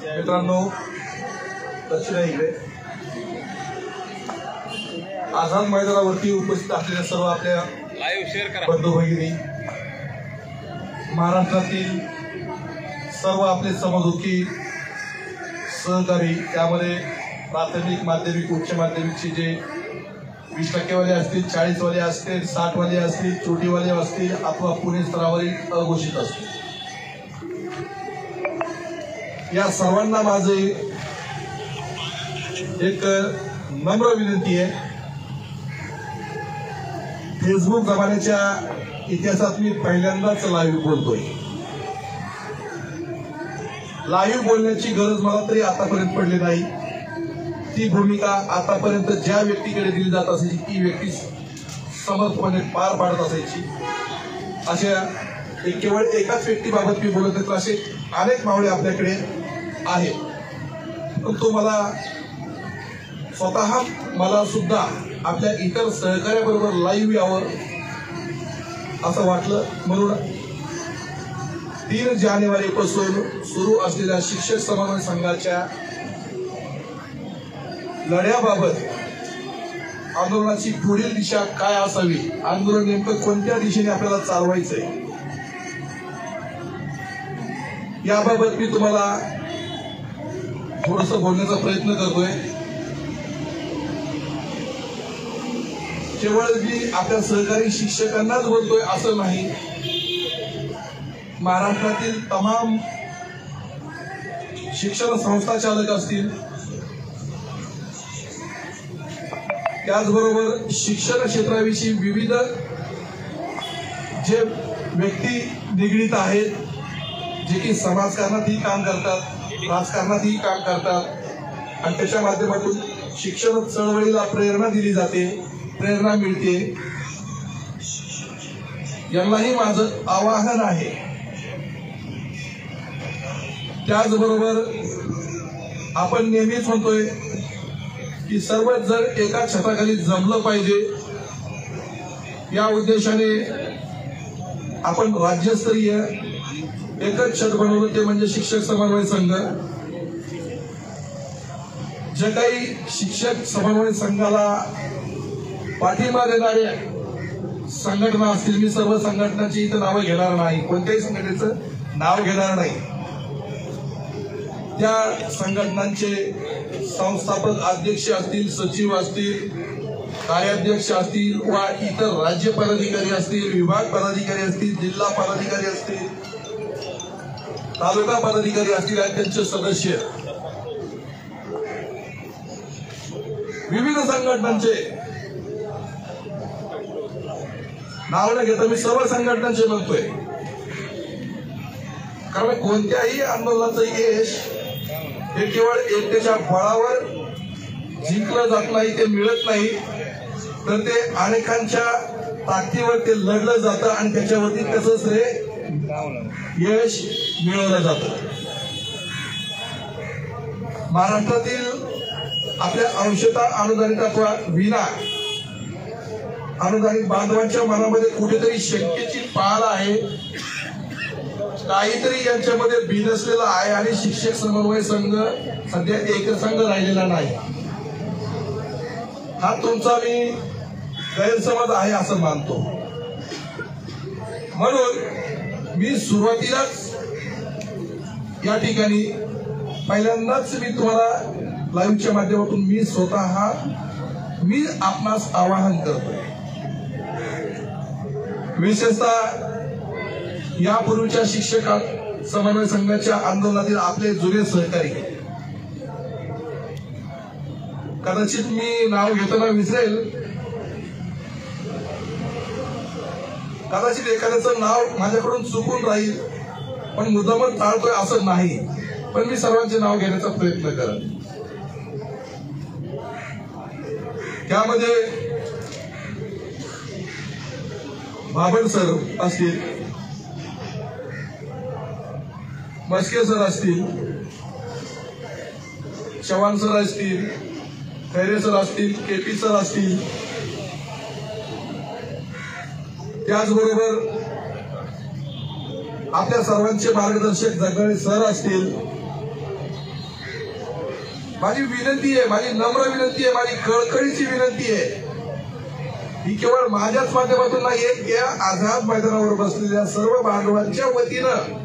मित्रांनो, दक्षिण इकडे आझाद मैदानावरती उपस्थित असलेल्या सर्व आपल्या बंधू भगिनी, महाराष्ट्रातील सर्व आपले समदुखी सहकारी, त्यामध्ये प्राथमिक, माध्यमिक, उच्च माध्यमिकचे जे 20% वाले असतील, 40 वाले असतील, 60 वाले असतील, छोटीवाले असतील अथवा पुणे स्तरावरील अघोषित असतील, या सर्वांना माझे एक नम्र विनंती आहे. फेसबुक जमान्याच्या इतिहासात मी पहिल्यांदाच लाईव्ह बोलतोय. लाईव्ह बोलण्याची गरज मला तरी आतापर्यंत पडली नाही. ती भूमिका आतापर्यंत ज्या व्यक्तीकडे दिली जात असायची ती व्यक्ती समर्थपणे पार पाडत असायची. अशा केवळ एकाच व्यक्तीबाबत मी बोलत होतो, असे अनेक मावळे आपल्याकडे आहेत. पण तो मला सुद्धा आपल्या इतर सहकार्याबरोबर लाईव्ह यावं असं वाटलं. म्हणून 3 जानेवारीपासून सुरू असलेल्या शिक्षक समन्वय संघाच्या लढ्याबाबत, आंदोलनाची पुढील दिशा काय असावी, आंदोलन नेमकं कोणत्या दिशेने आपल्याला चालवायचंय, याबाबत मी तुम्हाला थोडंसं बोलण्याचा प्रयत्न करतोय. केवळ मी आपल्या सहकारी शिक्षकांनाच बोलतोय असं नाही, महाराष्ट्रातील तमाम शिक्षण संस्था चालक असतील, त्याचबरोबर शिक्षण क्षेत्राविषयी विविध जे व्यक्ती निगडीत आहेत, जे की समाजकारणातही काम करतात, राजकारणातही काम करतात आणि त्याच्या माध्यमातून शिक्षण चळवळीला प्रेरणा दिली जाते, प्रेरणा मिळते, यांनाही माझं आवाहन आहे. त्याचबरोबर आपण नेहमीच म्हणतोय की सर्वच जर एका छताखाली जमलं पाहिजे, या उद्देशाने आपण राज्यस्तरीय एकच छत बनवलं, ते म्हणजे शिक्षक समन्वय संघ. जे काही शिक्षक समन्वय संघाला पाठिंबा देणाऱ्या संघटना असतील, मी सर्व संघटनांची इथं नावं घेणार नाही, कोणत्याही संघटनेचं नाव घेणार नाही, त्या संघटनांचे संस्थापक अध्यक्ष असतील, सचिव असतील, कार्याध्यक्ष असतील वा इतर राज्य पदाधिकारी असतील, विभाग पदाधिकारी असतील, जिल्हा पदाधिकारी असतील, तालुका पदाधिकारी असतील आणि त्यांचे सदस्य, विविध संघटनांचे नाव न घेता मी सर्व संघटनांचे म्हणतोय. कारण कोणत्याही आंदोलनाचं यश हे केवळ एकट्याच्या बळावर जिंकलं जात नाही, ते मिळत नाही, तर ते अनेकांच्या ताकदीवर ते लढलं जातं आणि त्याच्यावरती त्याचं श्रेय यश मिळवलं जातं. महाराष्ट्रातील आपल्या अंशतः अनुदानित अथवा विना अनुदानित बांधवांच्या मनामध्ये कुठेतरी शंकेची पाल आहे, काहीतरी यांच्यामध्ये बिनसलेला आहे आणि शिक्षक समन्वय संघ सध्या एकसंघ राहिलेला नाही. हा तुमचा मी गैरसमज आहे असं मानतो. म्हणून मी सुरुवातीलाच या ठिकाणी पहिल्यांदाच मी तुम्हाला लाईव्हच्या माध्यमातून मी स्वतः आपणास आवाहन करतोय. विशेषतः यापूर्वीच्या शिक्षक समन्वय संघाच्या आंदोलनातील आपले जुने सहकारी, कदाचित मी नाव घेताना विसरेल, कदाचित एखाद्याचं नाव माझ्याकडून चुकून राहील, पण मुद्दामच टाळतोय असं नाही, पण मी सर्वांचे नाव घेण्याचा प्रयत्न करेन. त्यामध्ये बाबन सर असतील, मस्के सर असतील, चव्हाण सर असतील, खैरे सर असतील, केपी सर असतील, त्याचबरोबर आपल्या सर्वांचे मार्गदर्शक जगदाळे सर असतील, माझी विनंती आहे, माझी नम्र विनंती आहे, माझी कळकळीची विनंती आहे, ही केवळ माझ्याच माध्यमातून नाही, या आझाद मैदानावर बसलेल्या सर्व बांधवांच्या वतीनं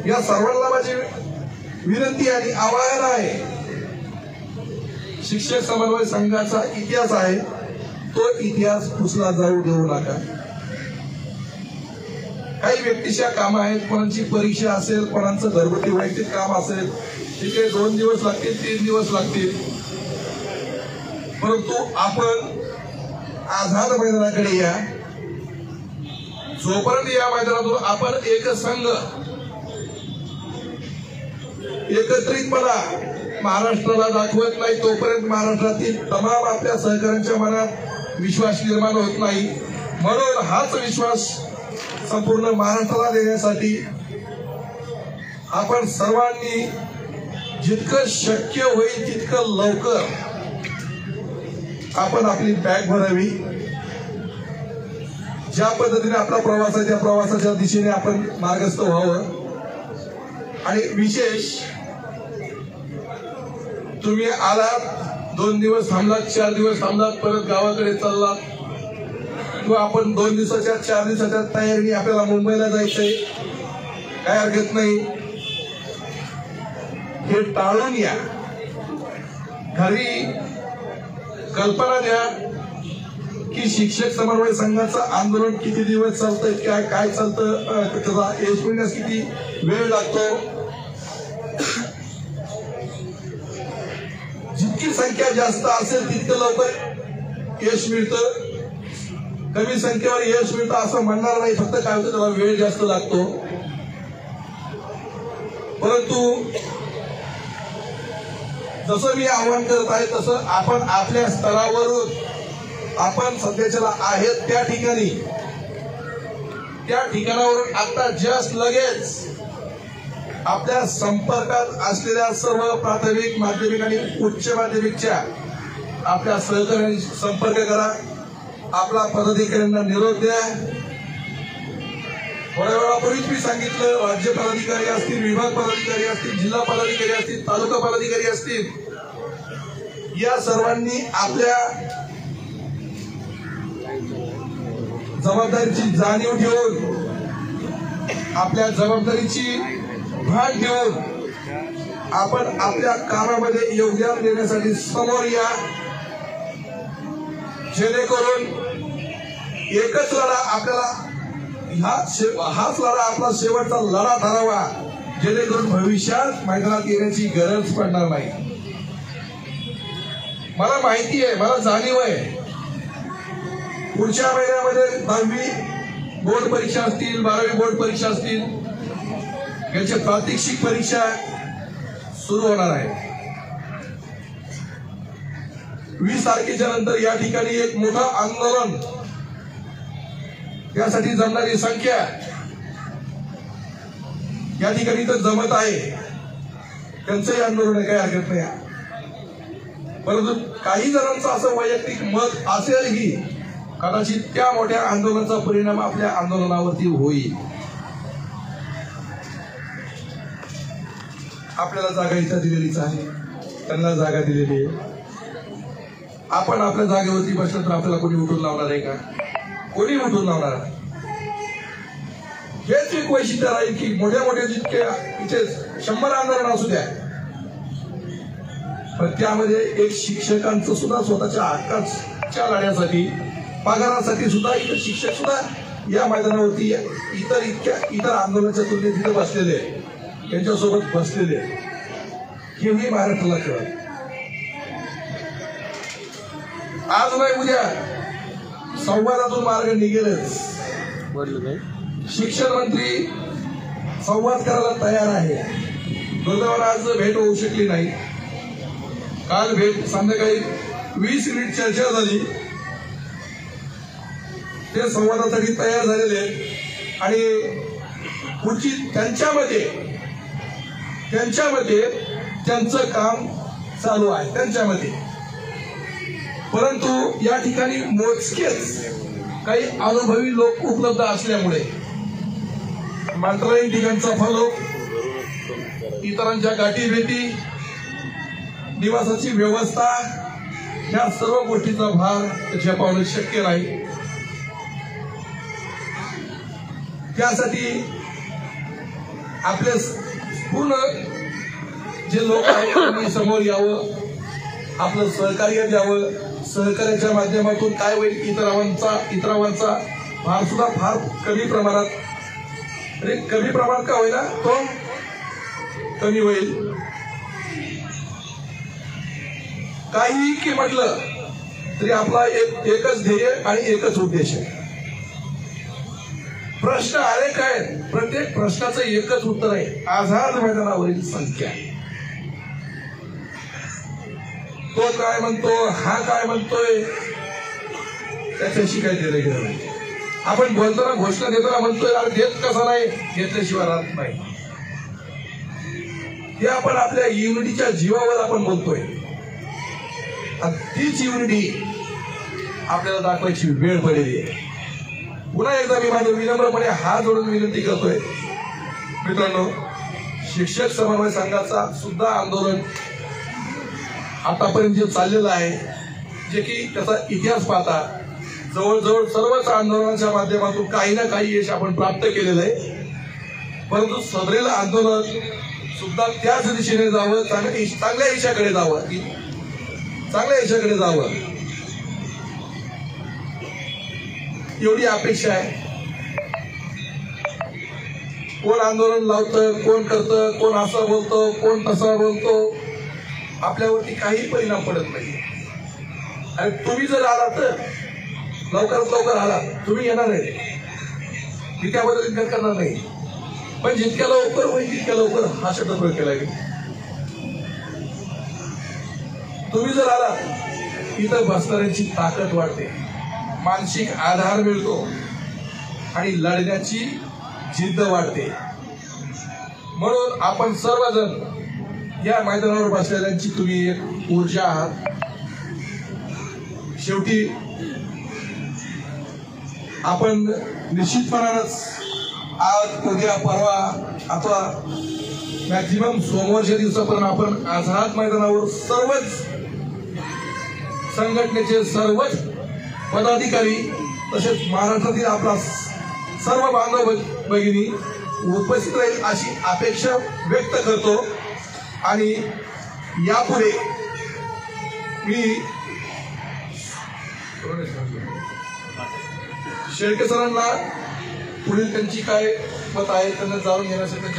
या सर्वांना माझी विनंती आणि आवाहन आहे. शिक्षक समन्वय संघाचा इतिहास आहे, तो इतिहास पुसला जाऊ देऊ नका. काही व्यक्तिशा काम आहेत, कोणाची परीक्षा असेल, कोणाचं घरगुती वैयक्तिक काम असेल, ठीक आहे, 2 दिवस लागतील, 3 दिवस लागतील, परंतु आपण आझाद मैदानाकडे या. जोपर्यंत या मैदानातून आपण एक संघ एकत्रितपणा महाराष्ट्राला दाखवत नाही, तोपर्यंत महाराष्ट्रातील तमाम आपल्या सहकाऱ्यांच्या मनात विश्वास निर्माण होत नाही. म्हणून हाच विश्वास संपूर्ण महाराष्ट्राला देण्यासाठी आपण सर्वांनी जितकं शक्य होईल तितकं लवकर आपण आपली बॅग भरावी. ज्या पद्धतीने आपला प्रवास आहे त्या प्रवासाच्या दिशेने आपण मार्गस्थ व्हावं. आणि विशेष तुम्ही आलात, 2 दिवस थांबलात, 4 दिवस थांबलात, परत गावाकडे चाललात, किंवा आपण 2 दिवसाच्या 4 दिवसाच्या तयारीने आपल्याला मुंबईला जायचंय, काय हरकत नाही, हे टाळून या. घरी कल्पना द्या की शिक्षक समन्वय संघाचं आंदोलन किती दिवस चालतंय, काय चालतं, त्याचा यश मिळण्यास किती वेळ लागतो. जितकी संख्या जास्त असेल तितकं लवकर यश मिळतं. कमी संख्येवर यश मिळतं असं म्हणणार नाही, फक्त काय होतं, त्याला वेळ जास्त लागतो. परंतु जसं मी आवाहन करत आहे तसं आपण आपल्या स्तरावरून आपण सध्याच्याला आहेत त्या ठिकाणावरून आता जस्ट लगेच आपल्या संपर्कात असलेल्या सर्व प्राथमिक, माध्यमिक आणि उच्च माध्यमिकच्या आपल्या सहकार्यांशी संपर्क करा. आपला पदाधिकाऱ्यांना निरोप द्या. थोड्या वेळापूर्वीच मी सांगितलं, राज्य पदाधिकारी असतील, विभाग पदाधिकारी असतील, जिल्हा पदाधिकारी असतील, तालुका पदाधिकारी असतील, या सर्वांनी आपल्या जबाबदारीची जाणीव ठेवून, आपल्या जबाबदारीची भान ठेवून आपण आपल्या कामामध्ये योगदान देण्यासाठी समोर या. जेणेकरून एकच लढा आपल्याला, हाच लढा आपला शेवटचा लढा ठरावा, जेणेकरून भविष्यात मैदानात येण्याची गरज पडणार नाही. मला माहिती आहे, मला जाणीव आहे, पुढच्या महिन्यामध्ये 10वी बोर्ड परीक्षा असतील, 12वी बोर्ड परीक्षा असतील, याच्या प्रात्यक्षिक परीक्षा सुरू होणार आहे. 20 तारखेच्या नंतर या ठिकाणी एक मोठं आंदोलन, त्यासाठी जमणारी संख्या या ठिकाणी तर जमत आहे, त्यांचंही आंदोलन आहे, काही हरकत नाही. परंतु काही जणांचं असं वैयक्तिक मत असेलही, कदाचित त्या मोठ्या आंदोलनाचा परिणाम आपल्या आंदोलनावरती होईल. आपल्याला जागा इथं दिलेलीच आहे, त्यांना जागा दिलेली आहे. आपण आपल्या जागेवरती बसलं तर आपल्याला कोणी उठून लावणार आहे का? कोणी उठून लावणार? हेच एक वैशिष्ट्य राहील की मोठ्या मोठ्या जितके इथे 100 आंदोलन असू द्या, पण त्यामध्ये एक शिक्षकांचं सुद्धा स्वतःच्या हक्काच्या लढ्यासाठी, पगारासाठी सुद्धा इतर शिक्षक सुद्धा या मैदानावरती इतर आंदोलनाच्या तुलनेत तिथे बसलेले, त्यांच्यासोबत बसलेले, हेही महाराष्ट्राला कळत. आज नाही उद्या संवादातून मार्ग निघेलच. शिक्षण मंत्री संवाद करायला तयार आहे. दुर्दैवाने आज भेट होऊ शकली नाही. काल भेट संध्याकाळी 20 मिनिट चर्चा झाली. ते संवादासाठी तयार झालेले आणि पुढची त्यांच्यामध्ये त्यांचं काम चालू आहे त्यांच्यामध्ये. परंतु या ठिकाणी मोजकेच काही अनुभवी लोक उपलब्ध असल्यामुळे मंत्रालयीन ठिकाणचा फॉलो, इतरांच्या गाठी भेटी, निवासाची व्यवस्था, या सर्व गोष्टीचा भार झेपावणं शक्य नाही. त्यासाठी आपले पूर्ण जे लोक आहेत त्यांनी समोर यावं, आपलं सहकार्य द्यावं. सहकार्याच्या माध्यमातून काय होईल, इतरांचा भार सुद्धा फार कमी प्रमाणात, कमी प्रमाणात का होईना तो कमी होईल. काहीही की म्हटलं तरी आपला एकच ध्येय आणि एकच उद्देश आहे. प्रश्न अनेक आहेत, प्रत्येक प्रश्नाचं एकच उत्तर आहे, आझाद मैदानावरील संख्या. तो काय म्हणतो, हा काय म्हणतोय, त्याच्याशी काही देणं घेणं नाही. आपण बोलताना घोषणा देताना म्हणतोय अरे देत कसा नाही, घेतल्याशिवाय राहत नाही. हे आपण आपल्या युनिटीच्या जीवावर आपण बोलतोय. तीच युनिटी आपल्याला दाखवायची वेळ पडलेली आहे. पुन्हा एकदा मी माझं विनम्रपणे हात जोडून विनंती करतोय, मित्रांनो, शिक्षक समन्वय संघाचा सुद्धा आंदोलन आतापर्यंत जे चाललेलं आहे, जे की त्याचा इतिहास पाहता जवळजवळ सर्वच आंदोलनाच्या माध्यमातून काही ना काही यश आपण प्राप्त केलेलं आहे. परंतु सदरेल आंदोलन सुद्धा त्याच दिशेने जावं, चांगल्या यशाकडे जावं, चांगल्या यशाकडे जावं, एवढी अपेक्षा आहे. कोण आंदोलन लावतं, कोण करतं, कोण असं बोलतो, कोण तसा बोलतो, आपल्यावरती काही परिणाम पडत नाही. आणि तुम्ही जर आला तर लवकरात लवकर आला, तुम्ही येणार आहे, मी त्याबद्दल विचार करणार नाही. पण जितक्या लवकर होईल तितक्या लवकर हा शब्द प्रयोग केला गेला. तुम्ही जर आला इथं बसणाऱ्यांची ताकद वाढते, मानसिक आधार मिळतो आणि लढण्याची जिद्द वाढते. म्हणून आपण सर्वजण या मैदानावर बसलेल्यांची तुम्ही एक ऊर्जा आहात. शेवटी आपण निश्चितपणानंच आज, उद्या, परवा अथवा मॅक्झिमम सोमवारच्या दिवसापर्यंत आपण आझाद मैदानावर सर्वच संघटनेचे सर्वच पदाधिकारी तसेच महाराष्ट्रातील आपला सर्व बांधव भगिनी उपस्थित राहील अशी अपेक्षा व्यक्त करतो. आणि यापुढे मी शेळके सरांना पुढील त्यांची काय मत आहे त्यांना जाणून घेण्यासाठी